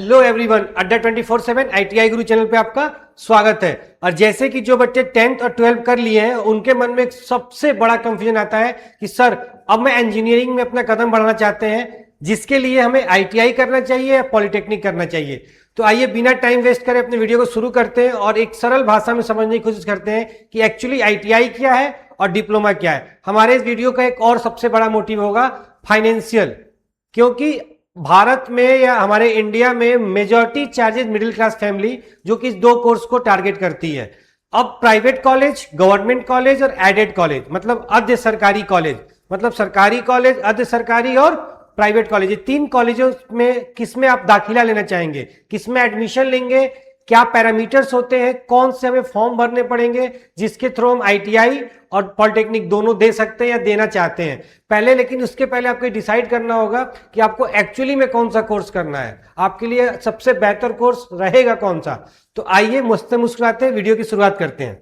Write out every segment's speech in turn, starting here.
Hello everyone, अड्डा 24/7 ITI गुरु channel पे आपका स्वागत है। और जैसे कि जो बच्चे 10th और 12th कर लिए हैं उनके मन में एक सबसे बड़ा कंफ्यूजन आता है कि सर अब मैं इंजीनियरिंग में अपना कदम बढ़ाना चाहते हैं, जिसके लिए हमें ITI करना चाहिए या पॉलिटेक्निक करना चाहिए। तो आइए बिना टाइम वेस्ट करे अपने वीडियो को शुरू करते हैं और एक सरल भाषा में समझने की कोशिश करते हैं कि एक्चुअली ITI क्या है और डिप्लोमा क्या है। हमारे इस वीडियो का एक और सबसे बड़ा मोटिव होगा फाइनेंशियल, क्योंकि भारत में या हमारे इंडिया में majority charges middle class family जो कि इस दो कोर्स को टारगेट करती है। अब प्राइवेट कॉलेज, गवर्नमेंट कॉलेज और एडेड कॉलेज मतलब अर्ध सरकारी कॉलेज, मतलब सरकारी कॉलेज, अर्ध सरकारी और प्राइवेट कॉलेज, ये तीन कॉलेजों में किसमें आप दाखिला लेना चाहेंगे, किसमें एडमिशन लेंगे, क्या पैरामीटर्स होते हैं, कौन से हमें फॉर्म भरने पड़ेंगे जिसके थ्रू हम ITI और पॉलिटेक्निक दोनों दे सकते हैं या देना चाहते हैं पहले। लेकिन उसके पहले आपको डिसाइड करना होगा कि आपको एक्चुअली में कौन सा कोर्स करना है, आपके लिए सबसे बेहतर कोर्स रहेगा कौन सा। तो आइए मुस्कुराते वीडियो की शुरुआत करते हैं।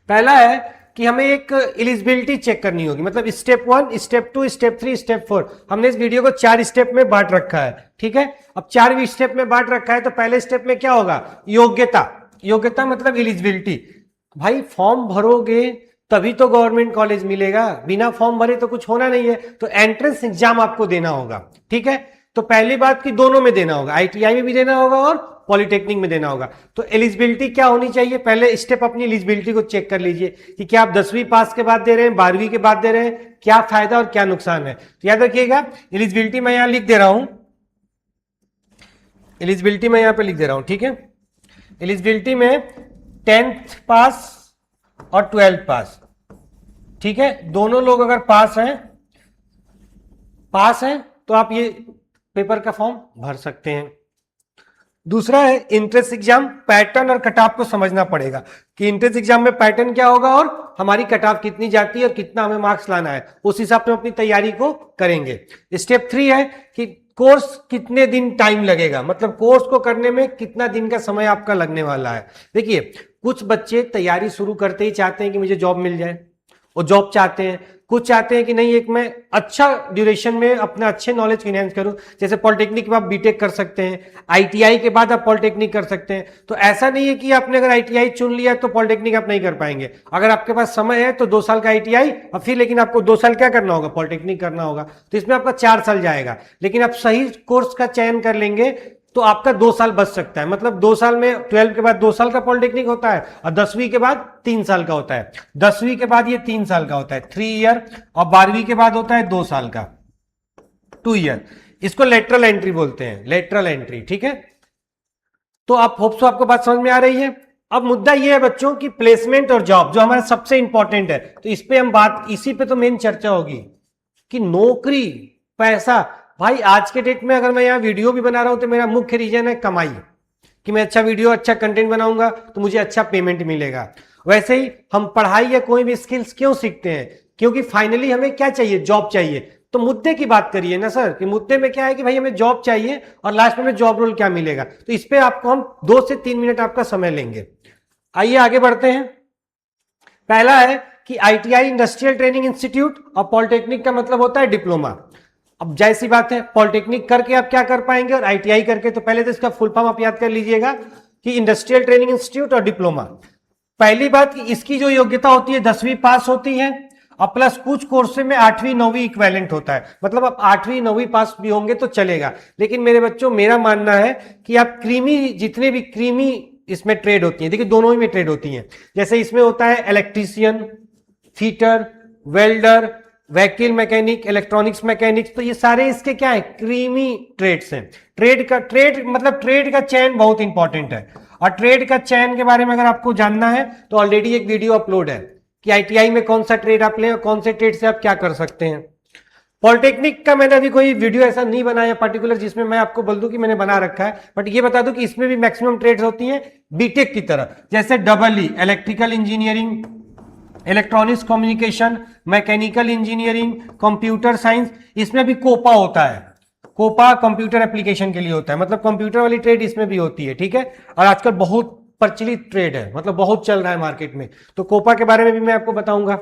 पहला है कि हमें एक एलिजिबिलिटी चेक करनी होगी, मतलब स्टेप 1, स्टेप 2, स्टेप 3, स्टेप 4। हमने इस वीडियो को 4 स्टेप में बांट रखा है, ठीक है। अब 4 स्टेप में बांट रखा है तो पहले स्टेप में क्या होगा, योग्यता। योग्यता मतलब एलिजिबिलिटी। भाई फॉर्म भरोगे तभी तो गवर्नमेंट कॉलेज मिलेगा, बिना फॉर्म भरे तो कुछ होना नहीं है। तो एंट्रेंस एग्जाम आपको देना होगा, ठीक है। तो पहली बात कि दोनों में देना होगा, ITI में भी देना होगा और पॉलिटेक्निक में देना होगा। तो एलिजिबिलिटी क्या होनी चाहिए, पहले स्टेप अपनी एलिजिबिलिटी को चेक कर लीजिए कि क्या आप 10वीं पास के बाद दे रहे हैं, 12वीं के बाद दे रहे हैं, क्या फायदा और क्या नुकसान है। तो याद रखिएगा एलिजिबिलिटी मैं यहां लिख दे रहा हूं, एलिजिबिलिटी मैं यहां पे लिख दे रहा हूं, ठीक है। एलिजिबिलिटी में 10th पास और 12th पास, ठीक है। दोनों लोग अगर पास हैं तो आप ये पेपर का फॉर्म भर सकते हैं। दूसरा है इंट्रेंस एग्जाम, पैटर्न और कट ऑफ को समझना पड़ेगा कि इंट्रेंस एग्जाम में पैटर्न क्या होगा और हमारी कट ऑफ कितनी जाती है और कितना हमें मार्क्स लाना है, उस हिसाब से हम अपनी तैयारी को करेंगे। स्टेप 3 है कि कोर्स कितने दिन टाइम लगेगा, मतलब कोर्स को करने में कितना दिन का समय आपका लगने वाला है। देखिए कुछ बच्चे तैयारी शुरू करते ही चाहते हैं कि मुझे जॉब मिल जाए, वो जॉब चाहते हैं। कुछ चाहते हैं कि नहीं एक मैं अच्छा ड्यूरेशन में अपना अच्छे नॉलेज को इनहेंस करूं, जैसे पॉलिटेक्निक में आप बीटेक कर सकते हैं, ITI के बाद आप पॉलिटेक्निक कर सकते हैं। तो ऐसा नहीं है कि आपने अगर ITI चुन लिया तो पॉलिटेक्निक आप नहीं कर पाएंगे। अगर आपके पास समय है तो 2 साल का ITI और फिर लेकिन आपको 2 साल क्या करना होगा, पॉलिटेक्निक करना होगा। तो इसमें आपका 4 साल जाएगा। लेकिन आप सही कोर्स का चयन कर लेंगे तो आपका 2 साल बच सकता है, मतलब 2 साल में 12 के बाद 2 साल का पॉलिटेक्निक होता है और 10वीं के बाद 3 साल का होता है। 10वीं के बाद ये 3 साल का होता है, 3 ईयर, और 12वीं के बाद होता है 2 साल का, 2 ईयर। इसको लेटरल एंट्री बोलते हैं, लेटरल एंट्री, ठीक है। तो आप होप सो आपको बात समझ में आ रही है। अब मुद्दा ये है बच्चों की प्लेसमेंट और जॉब जो हमारा सबसे इंपॉर्टेंट है, तो इस पे हम बात, इसी पे तो मेन चर्चा होगी कि नौकरी, पैसा। भाई आज के डेट में अगर मैं यहाँ वीडियो भी बना रहा हूं तो मेरा मुख्य रीजन है कमाई, कि मैं अच्छा वीडियो, अच्छा कंटेंट बनाऊंगा तो मुझे अच्छा पेमेंट मिलेगा। वैसे ही हम पढ़ाई या कोई भी स्किल्स क्यों सीखते हैं, क्योंकि फाइनली हमें क्या चाहिए, जॉब चाहिए। तो मुद्दे की बात करिए ना सर, कि मुद्दे में क्या है कि भाई हमें जॉब चाहिए और लास्ट में हमें जॉब रोल क्या मिलेगा। तो इस पे आपको हम 2 से 3 मिनट आपका समय लेंगे। आइए आगे बढ़ते हैं। पहला है कि ITI इंडस्ट्रियल ट्रेनिंग इंस्टीट्यूट और पॉलिटेक्निक का मतलब होता है डिप्लोमा। अब जैसी बात है, पॉलिटेक्निक करके आप क्या कर पाएंगे और ITI करके, तो पहले तो इसका फुल फॉर्म आप याद कर लीजिएगा कि इंडस्ट्रियल ट्रेनिंग इंस्टीट्यूट और डिप्लोमा। पहली बात कि इसकी जो योग्यता होती है 10वीं पास होती है और प्लस कुछ कोर्स में 8वीं 9वीं इक्विवेलेंट होता है, मतलब आप 8वीं 9वीं पास भी होंगे तो चलेगा। लेकिन मेरे बच्चों मेरा मानना है कि आप क्रीमी, जितने भी क्रीमी इसमें ट्रेड होती है, देखिए दोनों ही में ट्रेड होती है। जैसे इसमें होता है electrician, fitter, welder, vehicle mechanic, electronics mechanics, तो ये सारे इसके क्या है, क्रीमी ट्रेड्स हैं। ट्रेड मतलब ट्रेड का चयन बहुत इंपॉर्टेंट है। और ट्रेड का चयन के बारे में अगर आपको जानना है तो ऑलरेडी एक वीडियो अपलोड है कि ITI में कौन सा ट्रेड आप लें और कौन से ट्रेड से आप क्या कर सकते हैं। पॉलिटेक्निक का मैंने अभी कोई वीडियो ऐसा नहीं बनाया पर्टिकुलर जिसमें मैं आपको बोल दूं कि मैंने बना रखा है, बट ये बता दूं कि इसमें भी मैक्सिमम ट्रेड्स होती हैं बीटेक की तरह, जैसे EE, electrical engineering, electronics communication, mechanical engineering, computer science. इसमें भी कोपा होता है, कोपा कंप्यूटर एप्लीकेशन के लिए होता है, मतलब कंप्यूटर वाली ट्रेड इसमें भी होती है, ठीक है। और आजकल बहुत प्रचलित ट्रेड है, मतलब बहुत चल रहा है मार्केट में, तो कोपा के बारे में भी मैं आपको बताऊंगा।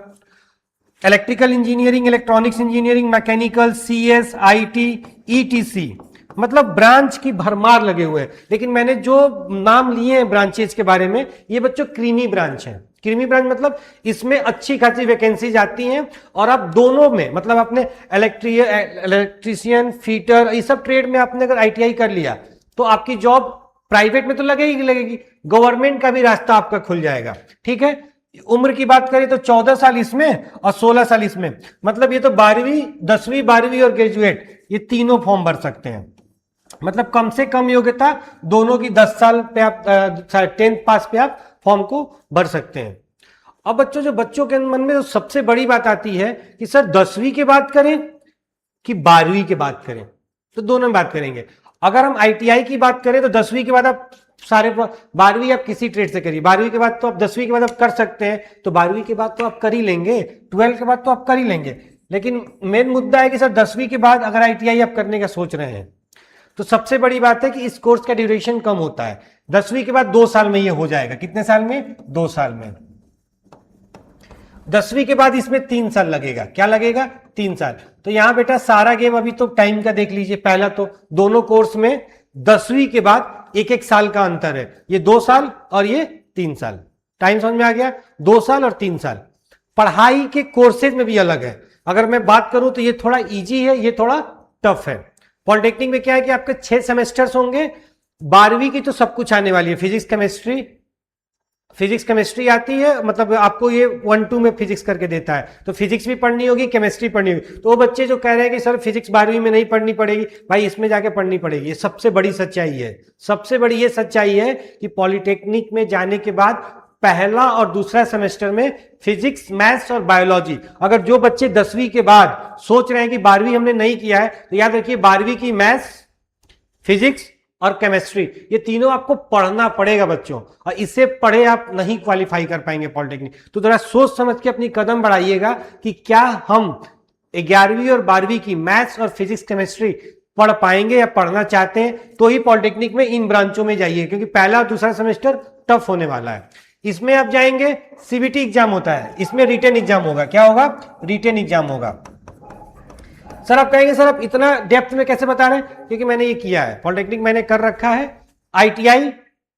Electrical engineering, electronics engineering, mechanical, CS, IT, ETC, मतलब ब्रांच की भरमार लगे हुए हैं। लेकिन मैंने जो नाम लिए हैं ब्रांचेज के बारे में, ये बच्चों क्रीमी ब्रांच है। क्रीमी ब्रांच मतलब इसमें अच्छी खासी वैकेंसीज आती हैं, और आप दोनों में मतलब आपने इलेक्ट्रीशियन, फीटर, ये सब ट्रेड में आपने अगर ITI कर लिया तो आपकी जॉब प्राइवेट में तो लगेगी लगेगी, गवर्नमेंट का भी रास्ता आपका खुल जाएगा। ठीक है, उम्र की बात करें तो 14 साल इसमें और 16 साल इसमें, मतलब ये तो 12वीं, 10वीं, 12वीं और ग्रेजुएट, ये तीनों फॉर्म भर सकते हैं। मतलब कम से कम योग्यता दोनों की 10 साल पे आप 10th पास पे आप फॉर्म को भर सकते हैं। अब बच्चों, जो बच्चों के मन में तो सबसे बड़ी बात आती है कि सर 10वीं की बात करें कि 12वीं की बात करें, तो दोनों में बात करेंगे। अगर हम ITI की बात करें तो 10वीं के बाद आप सारे, 12वीं आप किसी ट्रेड से करिए, 12वीं के बाद तो आप 10वीं के बाद आप कर सकते हैं, तो 12वीं के बाद तो आप कर ही लेंगे, 12 के बाद तो आप कर ही लेंगे। लेकिन मेन मुद्दा है कि सर 10वीं के बाद अगर ITI आप करने का सोच रहे हैं तो सबसे बड़ी बात है कि इस कोर्स का ड्यूरेशन कम होता है। 10वीं के बाद 2 साल में ये हो जाएगा। कितने साल में? 2 साल में। 10वीं के बाद इसमें 3 साल लगेगा। क्या लगेगा? 3 साल। तो यहां बेटा सारा गेम अभी तो टाइम का देख लीजिए। पहला तो दोनों कोर्स में 10वीं के बाद 1-1 साल का अंतर है, ये 2 साल और ये 3 साल। टाइम समझ में आ गया? 2 साल और 3 साल। पढ़ाई के कोर्सेज में भी अलग है। अगर मैं बात करूं तो ये थोड़ा इजी है, ये थोड़ा टफ है। पॉलिटेक्निक में क्या है कि आपके 6 सेमेस्टर्स होंगे। 12वीं की तो सब कुछ आने वाली है, फिजिक्स केमिस्ट्री आती है, मतलब आपको ये 1-2 में फिजिक्स करके देता है, तो फिजिक्स भी पढ़नी होगी, केमिस्ट्री पढ़नी होगी। तो वो बच्चे जो कह रहे हैं कि सर फिजिक्स 12वीं में नहीं पढ़नी पड़ेगी, भाई इसमें जाके पढ़नी पड़ेगी। ये सबसे बड़ी सच्चाई है। सबसे बड़ी ये सच्चाई है कि पॉलिटेक्निक में जाने के बाद पहला और दूसरा सेमेस्टर में फिजिक्स, मैथ्स और बायोलॉजी, अगर जो बच्चे 10वीं के बाद सोच रहे हैं कि 12वीं हमने नहीं किया है, तो याद रखिए 12वीं की मैथ्स, फिजिक्स और केमिस्ट्री, ये तीनों आपको पढ़ना पड़ेगा बच्चों, और इससे पढ़े आप नहीं क्वालिफाई कर पाएंगे पॉलिटेक्निक। तो जरा सोच समझ के अपनी कदम बढ़ाइएगा कि क्या हम 11वीं और 12वीं की मैथ्स और फिजिक्स, केमिस्ट्री पढ़ पाएंगे या पढ़ना चाहते हैं, तो ही पॉलिटेक्निक में इन ब्रांचों में जाइए, क्योंकि पहला और दूसरा सेमेस्टर टफ होने वाला है। इसमें आप जाएंगे, CBT एग्जाम होता है, इसमें रिटन एग्जाम होगा। क्या होगा? रिटन एग्जाम होगा। सर आप कहेंगे सर आप इतना डेप्थ में कैसे बता रहे हैं? क्योंकि मैंने ये किया है, पॉलिटेक्निक मैंने कर रखा है, ITI,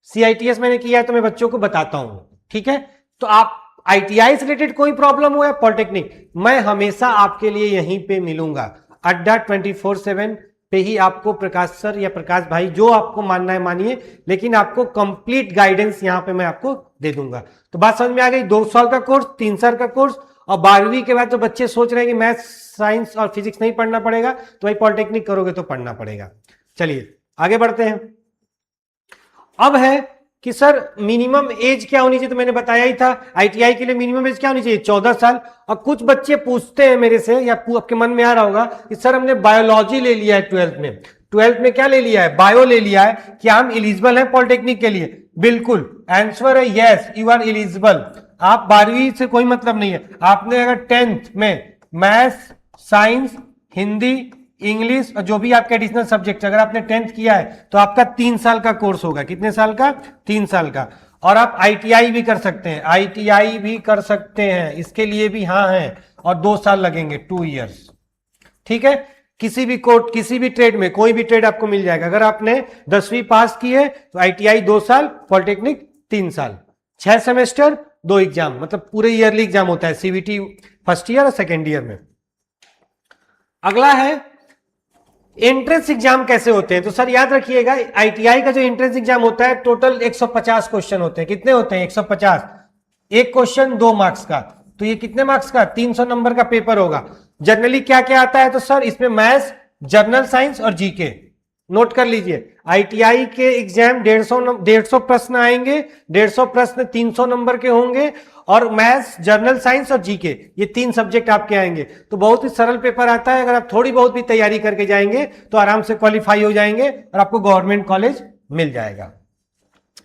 CITS मैंने किया है, तो मैं बच्चों को बताता हूं। ठीक है, तो आप ITI से रिलेटेड कोई प्रॉब्लम हो या पॉलिटेक्निक, मैं हमेशा आपके लिए यहीं पे मिलूंगा। अड्डा 24/7 पे ही आपको प्रकाश सर या प्रकाश भाई, जो आपको मानना है मानिए, लेकिन आपको कंप्लीट गाइडेंस यहां पे मैं आपको दे दूंगा। तो बात समझ में आ गई? 2 साल का कोर्स, 3 साल का कोर्स, और 12वीं के बाद तो बच्चे सोच रहे हैं कि मैथ्स, साइंस और फिजिक्स नहीं पढ़ना पड़ेगा, तो भाई पॉलिटेक्निक करोगे तो पढ़ना पड़ेगा। चलिए आगे बढ़ते हैं। अब है कि सर मिनिमम एज क्या होनी चाहिए, तो मैंने बताया ही था ITI के लिए मिनिमम एज क्या होनी चाहिए? 14 साल। और कुछ बच्चे पूछते हैं मेरे से, या आपके मन में आ रहा होगा कि सर हमने बायोलॉजी ले लिया है 12th में, 12th में क्या ले लिया है? बायो ले लिया है, क्या हम एलिजिबल हैं पॉलिटेक्निक के लिए? बिल्कुल, आंसर है यस, यू आर एलिजिबल। आप 12वीं से कोई मतलब नहीं है, आपने अगर 10th में मैथ्स, साइंस, हिंदी, इंग्लिश और जो भी आपके एडिशनल सब्जेक्ट, अगर आपने 10th किया है तो आपका 3 साल का कोर्स होगा। कितने साल का? 3 साल का। और आप ITI भी कर सकते हैं, ITI भी कर सकते हैं, इसके लिए भी हाँ है, और 2 साल लगेंगे, 2 इयर्स। ठीक है, किसी भी कोर्ट, किसी भी ट्रेड में, कोई भी ट्रेड आपको मिल जाएगा। अगर आपने 10वीं पास की है तो ITI 2 साल, पॉलिटेक्निक 3 साल, 6 सेमेस्टर, 2 एग्जाम, मतलब पूरे ईयरली एग्जाम होता है, CBT फर्स्ट ईयर और सेकेंड ईयर में। अगला है एंट्रेंस एग्जाम कैसे होते हैं। तो सर याद रखिएगा, ITI का जो एंट्रेंस एग्जाम होता है, टोटल 150 क्वेश्चन होते हैं। कितने होते हैं? 150। एक क्वेश्चन 2 मार्क्स का, तो ये कितने मार्क्स का? 300 नंबर का पेपर होगा। जनरली क्या क्या आता है? तो सर इसमें मैथ्स, जनरल साइंस और GK। नोट कर लीजिए, ITI के एग्जाम 150 प्रश्न आएंगे, 150 प्रश्न 300 नंबर के होंगे, और मैथ्स, जनरल साइंस और GK, ये 3 सब्जेक्ट आपके आएंगे। तो बहुत ही सरल पेपर आता है। अगर आप थोड़ी बहुत भी तैयारी करके जाएंगे तो आराम से क्वालिफाई हो जाएंगे और आपको गवर्नमेंट कॉलेज मिल जाएगा।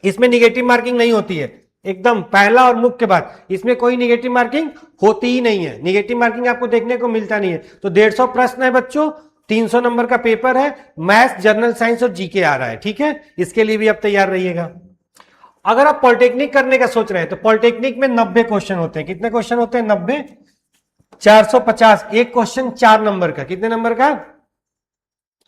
इसमें निगेटिव मार्किंग नहीं होती है, एकदम पहला और मुख्य बात, इसमें कोई निगेटिव मार्किंग होती ही नहीं है। निगेटिव मार्किंग आपको देखने को मिलता नहीं है। तो 150 प्रश्न है बच्चों, 300 नंबर का पेपर है, मैथ्स, जनरल साइंस और GK आ रहा है। ठीक है, इसके लिए भी आप तैयार रहिएगा। अगर आप पॉलिटेक्निक करने का सोच रहे हैं तो पॉलिटेक्निक में 90 क्वेश्चन होते हैं। कितने क्वेश्चन होते हैं? 90, 450। एक क्वेश्चन 4 नंबर का, कितने नंबर का?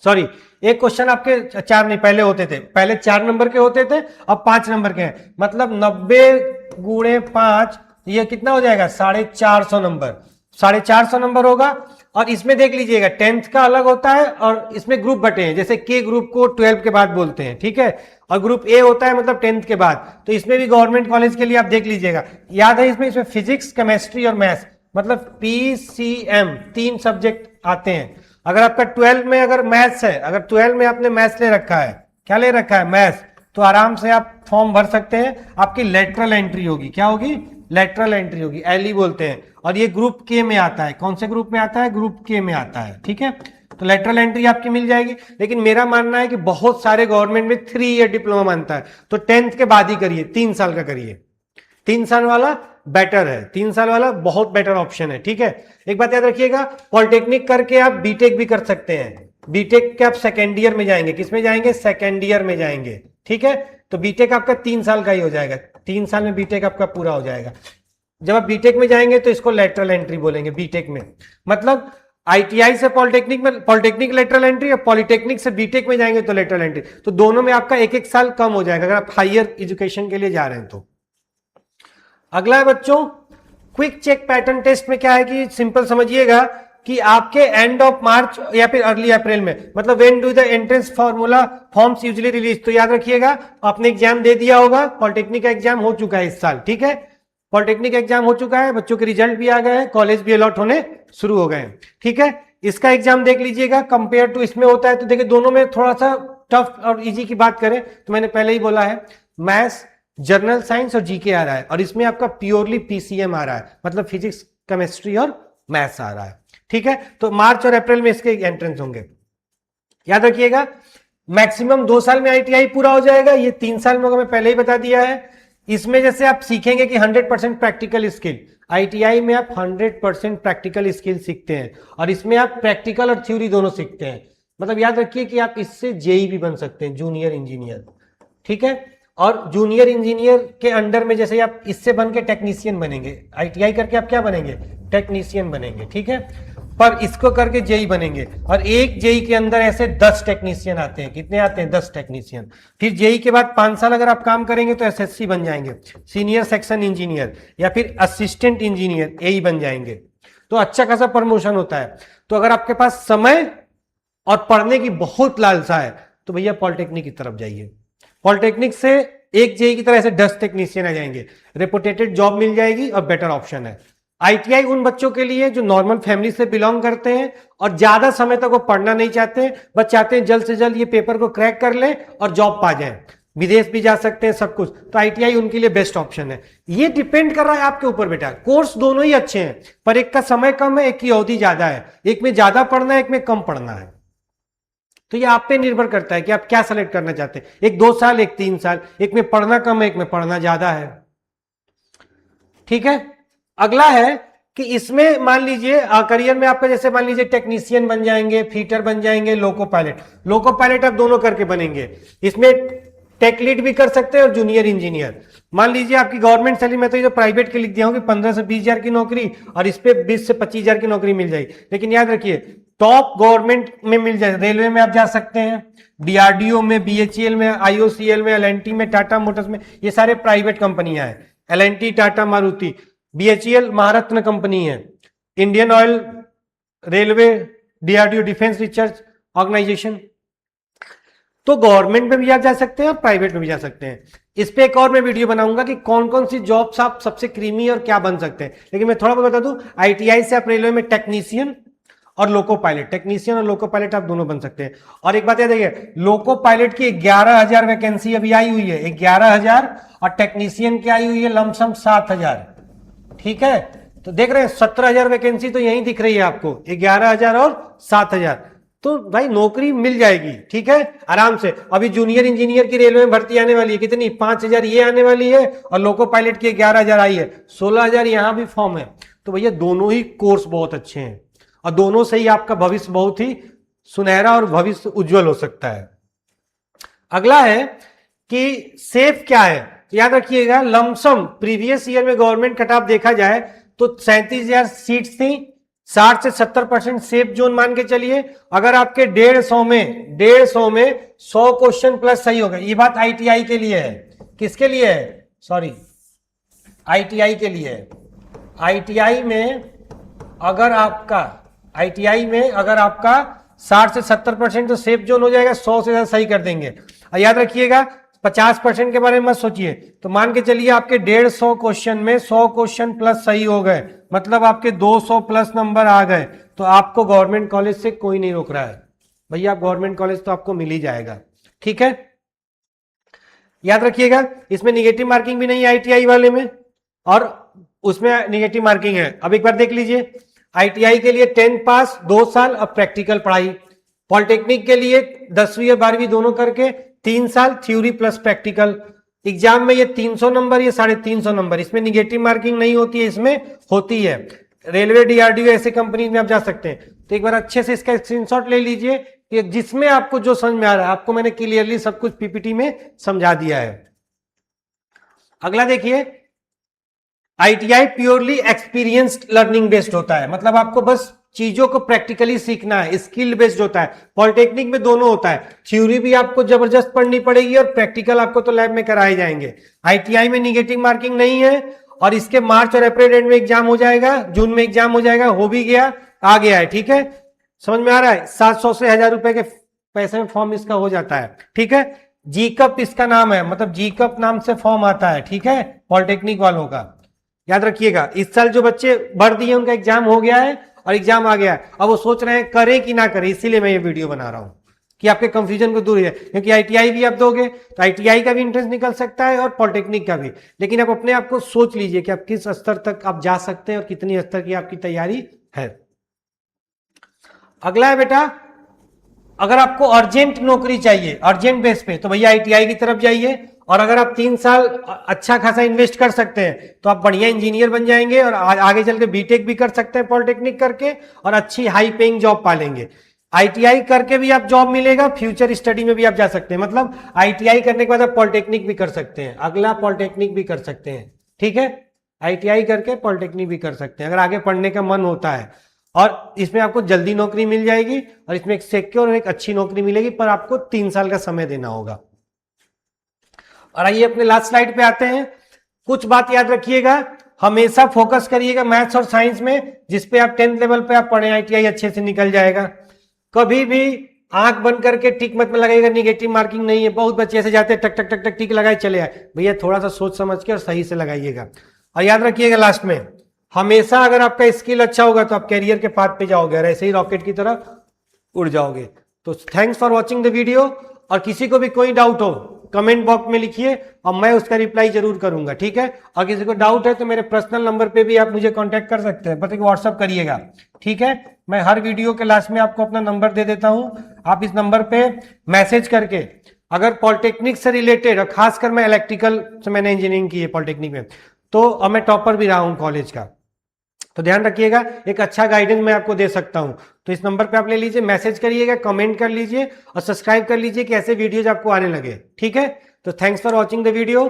सॉरी, एक क्वेश्चन आपके 4 नहीं पहले होते थे, पहले 4 नंबर के होते थे, अब 5 नंबर के हैं, मतलब 90 गुणे 5 ये कितना हो जाएगा 450 नंबर, 450 नंबर होगा। और इसमें देख लीजिएगा 10th का अलग होता है और इसमें ग्रुप बटे हैं, जैसे के ग्रुप को 12 के बाद बोलते हैं, ठीक है, और ग्रुप ए होता है मतलब 10th के बाद। तो इसमें भी गवर्नमेंट कॉलेज के लिए आप देख लीजिएगा, याद है इसमें फिजिक्स, केमिस्ट्री और मैथ्स, मतलब पीसीएम 3 सब्जेक्ट आते हैं। अगर आपका 12 में अगर मैथ्स है, अगर 12 में आपने मैथ्स ले रखा है, क्या ले रखा है मैथ्स, तो आराम से आप फॉर्म भर सकते हैं। आपकी लेटरल एंट्री होगी, क्या होगी लेटरल एंट्री होगी, एलई बोलते हैं, और ये ग्रुप के में आता है। कौन से ग्रुप में आता है, ग्रुप के में आता है, ठीक है। तो लेटरल एंट्री आपकी मिल जाएगी। लेकिन मेरा मानना है कि बहुत सारे गवर्नमेंट में 3 ईयर डिप्लोमा मानता है, तो 10th के बाद ही करिए, 3 साल का करिए, 3 साल वाला बेटर है, 3 साल वाला बहुत बेटर ऑप्शन है, ठीक है। एक बात याद रखिएगा, पॉलिटेक्निक करके आप बीटेक भी कर सकते हैं। बीटेक के आप सेकेंड ईयर में जाएंगे, किसमें जाएंगे, सेकेंड ईयर में जाएंगे, ठीक है। तो बीटेक आपका 3 साल का ही हो जाएगा, 3 साल में बीटेक आपका पूरा हो जाएगा। जब आप बीटेक में जाएंगे तो इसको लेटरल एंट्री बोलेंगे बीटेक में, मतलब आईटीआई से पॉलिटेक्निक में पॉलिटेक्निक लेटरल एंट्री, और पॉलिटेक्निक से बीटेक में जाएंगे तो लेटरल एंट्री। तो दोनों में आपका 1-1 साल कम हो जाएगा अगर आप हायर एजुकेशन के लिए जा रहे हैं तो। अगला है बच्चों क्विक चेक पैटर्न टेस्ट में क्या है कि सिंपल समझिएगा कि आपके एंड ऑफ मार्च या फिर अर्ली अप्रैल में, मतलब when do the entrance formula forms usually release. तो याद रखिएगा आपने एग्जाम दे दिया होगा, पॉलिटेक्निक का एग्जाम हो चुका है इस साल, ठीक है, पॉलिटेक्निक एग्जाम हो चुका है, बच्चों के रिजल्ट भी आ गए हैं, कॉलेज भी अलॉट होने शुरू हो गए हैं, ठीक है। इसका एग्जाम देख लीजिएगा कंपेयर टू इसमें होता है, तो देखिए दोनों में थोड़ा सा टफ और इजी की बात करें तो मैंने पहले ही बोला है मैथ्स, जनरल साइंस और जीके आ रहा है, और इसमें आपका प्योरली पीसीएम आ रहा है, मतलब फिजिक्स, केमिस्ट्री और मैथ्स आ रहा है, ठीक है। तो मार्च और अप्रैल में इसके एंट्रेंस होंगे। याद रखिएगा मैक्सिमम 2 साल में आईटीआई पूरा हो जाएगा, ये 3 साल में होगा, मैं पहले ही बता दिया है। इसमें जैसे आप सीखेंगे कि 100% प्रैक्टिकल स्किल, आईटीआई में आप 100% प्रैक्टिकल स्किल सीखते हैं, और इसमें आप प्रैक्टिकल और थ्योरी दोनों सीखते हैं। मतलब याद रखिए कि आप इससे जेई भी बन सकते हैं, जूनियर इंजीनियर, ठीक है। और जूनियर इंजीनियर के अंडर में जैसे आप इससे बन के टेक्नीशियन बनेंगे, आईटीआई करके आप क्या बनेंगे, टेक्नीशियन बनेंगे, ठीक है। पर इसको करके जेई बनेंगे, और एक जेई के अंदर ऐसे 10 टेक्नीशियन आते हैं, कितने आते हैं, 10 टेक्नीशियन। फिर जेई के बाद 5 साल अगर आप काम करेंगे तो एसएससी बन जाएंगे, सीनियर सेक्शन इंजीनियर, या फिर असिस्टेंट इंजीनियर एई बन जाएंगे। तो अच्छा खासा प्रमोशन होता है। तो अगर आपके पास समय और पढ़ने की बहुत लालसा है तो भैया पॉलिटेक्निक की तरफ जाइए। पॉलिटेक्निक से एक जेई की तरह से 10 टेक्नीशियन आ जाएंगे, रेपुटेटेड जॉब मिल जाएगी और बेटर ऑप्शन है। आईटीआई उन बच्चों के लिए जो नॉर्मल फैमिली से बिलोंग करते हैं और ज्यादा समय तक वो पढ़ना नहीं चाहते, बस चाहते हैं जल्द से जल्द ये पेपर को क्रैक कर ले और जॉब पा जाए, विदेश भी जा सकते हैं सब कुछ, तो आईटीआई उनके लिए बेस्ट ऑप्शन है। ये डिपेंड कर रहा है आपके ऊपर बेटा, कोर्स दोनों ही अच्छे हैं, पर एक का समय कम है, एक की अवधि ज्यादा है, एक में ज्यादा पढ़ना है, एक में कम पढ़ना है। तो ये आप पे निर्भर करता है कि आप क्या सेलेक्ट करना चाहते हैं, एक 2 साल, एक 3 साल, एक में पढ़ना कम है, एक में पढ़ना ज्यादा है, ठीक है। अगला है कि इसमें मान लीजिए करियर में आपका जैसे मान लीजिए टेक्नीशियन बन जाएंगे, फीटर बन जाएंगे, लोको पायलट, लोको पायलट आप दोनों करके बनेंगे। इसमें टेक लीड भी कर सकते हैं और जूनियर इंजीनियर। मान लीजिए आपकी गवर्नमेंट सैलरी, मैं तो ये प्राइवेट के लिख दिया हूँ कि 15 से 20 हजार की नौकरी, और इस पे 20 से 25 हजार की नौकरी मिल जाएगी। लेकिन याद रखिए टॉप गवर्नमेंट में मिल जाए, रेलवे में आप जा सकते हैं, डीआरडीओ में, बीएचईएल में, आईओसीएल में, एलएनटी में, टाटा मोटर्स में, ये सारे प्राइवेट कंपनियां हैं। LNT, Tata, Maruti, BHEL Maharatna company है, Indian oil, railway, DRDO defence research organisation. तो गवर्नमेंट में भी आप जा सकते हैं और प्राइवेट में भी जा सकते हैं। इस पे एक और मैं वीडियो बनाऊंगा कि कौन कौन सी जॉब्स आप सबसे क्रीमी और क्या बन सकते हैं। लेकिन मैं थोड़ा बहुत बता दूं, आईटीआई से आप रेलवे में टेक्नीशियन और लोको पायलट, टेक्नीशियन और लोको पायलट आप दोनों बन सकते हैं। और एक बात याद रखिए, लोको पायलट की 11,000 वैकेंसी अभी आई हुई है, 11,000, और टेक्नीशियन की आई हुई है लमसम 7,000, ठीक है। तो देख रहे हैं 17,000 वैकेंसी तो यही दिख रही है आपको, 11,000 और 7,000, तो भाई नौकरी मिल जाएगी, ठीक है, आराम से। अभी जूनियर इंजीनियर की रेलवे में भर्ती आने वाली है, कितनी, 5,000 ये आने वाली है, और लोको पायलट की 11,000 आई है, 16,000 यहां भी फॉर्म है। तो भैया दोनों ही कोर्स बहुत अच्छे हैं, और दोनों से ही आपका भविष्य बहुत ही सुनहरा और भविष्य उज्जवल हो सकता है। अगला है कि सेफ क्या है, तो याद रखिएगा लमसम प्रीवियस ईयर में गवर्नमेंट कट ऑफ देखा जाए तो 37,000 सीट्स थी, 60 से 70% सेफ जोन मान के चलिए। अगर आपके 150 में 100 क्वेश्चन प्लस सही होगा, ये बात आईटीआई के लिए है। किसके लिए है? सॉरी, आईटीआई के लिए है। आईटीआई में अगर आपका 60 से 70% तो सेफ जोन हो जाएगा, 100 से ज्यादा सही कर देंगे। और याद रखिएगा 50% के बारे में मत सोचिए। तो मान के चलिए आपके 150 क्वेश्चन में 100 क्वेश्चन प्लस सही हो गए, मतलब आपके 200 प्लस नंबर आ गए, तो आपको गवर्नमेंट कॉलेज से कोई नहीं रोक रहा है भैया, आप गवर्नमेंट कॉलेज तो आपको मिल ही जाएगा। ठीक है, याद रखिएगा इसमें निगेटिव मार्किंग भी नहीं है आईटीआई वाले में, और उसमें निगेटिव मार्किंग है। अब एक बार देख लीजिए, आईटीआई के लिए 10th पास 2 साल, अब प्रैक्टिकल पढ़ाई। पॉलिटेक्निक के लिए 10वीं और 12वीं दोनों करके 3 साल थ्योरी प्लस प्रैक्टिकल। एग्जाम में ये 300 नंबर, ये 350 नंबर, इसमें निगेटिव मार्किंग नहीं होती है, इसमें होती है। रेलवे, डीआरडीओ ऐसे कंपनी में आप जा सकते हैं। तो एक बार अच्छे से इसका स्क्रीनशॉट ले लीजिए कि जिसमें आपको जो समझ में आ रहा है, आपको मैंने क्लियरली सब कुछ पीपीटी में समझा दिया है। अगला देखिए, ITI purely experienced learning based होता है, मतलब आपको बस चीजों को प्रैक्टिकली सीखना है, स्किल बेस्ड होता है। पॉलिटेक्निक में दोनों होता है, थ्योरी भी आपको जबरदस्त पढ़नी पड़ेगी और प्रैक्टिकल आपको तो लैब में कराए जाएंगे। आईटीआई में निगेटिव मार्किंग नहीं है, और इसके मार्च और अप्रैल एंड में एग्जाम हो जाएगा, जून में एग्जाम हो जाएगा, हो भी गया, आ गया है। ठीक है, समझ में आ रहा है? 700 से 1000 रुपए के पैसे में फॉर्म इसका हो जाता है। ठीक है, जी कप इसका नाम है, मतलब जी कप नाम से फॉर्म आता है। ठीक है, पॉलिटेक्निक वालों का याद रखिएगा। इस साल जो बच्चे भर दिए उनका एग्जाम हो गया है और एग्जाम आ गया है, अब वो सोच रहे हैं करें कि ना करें, इसीलिए मैं ये वीडियो बना रहा हूं कि आपके कंफ्यूजन को दूर है। क्योंकि आईटीआई भी आप दोगे तो आईटीआई का भी इंट्रेंस निकल सकता है और पॉलिटेक्निक का भी, लेकिन आप अपने आप को सोच लीजिए कि आप किस स्तर तक आप जा सकते हैं और कितनी स्तर की आपकी तैयारी है। अगला है बेटा, अगर आपको अर्जेंट नौकरी चाहिए अर्जेंट बेस पे, तो भैया आईटीआई की तरफ जाइए। और अगर आप 3 साल अच्छा खासा इन्वेस्ट कर सकते हैं तो आप बढ़िया इंजीनियर बन जाएंगे और आगे चल के बीटेक भी कर सकते हैं पॉलिटेक्निक करके, और अच्छी हाई पेइंग जॉब पालेंगे। आईटीआई करके भी आप जॉब मिलेगा, फ्यूचर स्टडी में भी आप जा सकते हैं, मतलब आईटीआई करने के बाद आप पॉलिटेक्निक भी कर सकते हैं, अगला पॉलिटेक्निक भी कर सकते हैं। ठीक है, आईटीआई करके पॉलिटेक्निक भी कर सकते हैं अगर आगे पढ़ने का मन होता है, और इसमें आपको जल्दी नौकरी मिल जाएगी और इसमें एक सिक्योर और एक अच्छी नौकरी मिलेगी, पर आपको 3 साल का समय देना होगा। और आइए अपने लास्ट स्लाइड पे आते हैं। कुछ बात याद रखिएगा, हमेशा फोकस करिएगा मैथ्स और साइंस में, जिसपे आप 10th लेवल पे आप पढ़े, आईटीआई अच्छे से निकल जाएगा। कभी भी आंख बंद करके टिक मत में लगाइएगा, निगेटिव मार्किंग नहीं है। बहुत बच्चे ऐसे जाते हैं टक टक टक टक टिक लगाए चले आए, भैया थोड़ा सा सोच समझ के और सही से लगाइएगा। और याद रखिएगा लास्ट में, हमेशा अगर आपका स्किल अच्छा होगा तो आप कैरियर के पाथ पे जाओगे और ऐसे ही रॉकेट की तरह उड़ जाओगे। तो thanks for watching the video, और किसी को भी कोई डाउट हो कमेंट बॉक्स में लिखिए और मैं उसका रिप्लाई जरूर करूंगा। ठीक है, और किसी को डाउट है तो मेरे पर्सनल नंबर पे भी आप मुझे कांटेक्ट कर सकते हैं, बट एक व्हाट्सअप करिएगा। ठीक है, मैं हर वीडियो के लास्ट में आपको अपना नंबर दे देता हूं, आप इस नंबर पे मैसेज करके अगर पॉलिटेक्निक से रिलेटेड, और खासकर मैं इलेक्ट्रिकल से मैंने इंजीनियरिंग की है पॉलिटेक्निक में, तो और मैं टॉपर भी रहा हूं कॉलेज का, तो ध्यान रखिएगा एक अच्छा गाइडेंस मैं आपको दे सकता हूं। तो इस नंबर पे आप ले लीजिए, मैसेज करिएगा, कमेंट कर लीजिए और सब्सक्राइब कर लीजिए कि ऐसे वीडियोज आपको आने लगे। ठीक है, तो thanks for watching the video.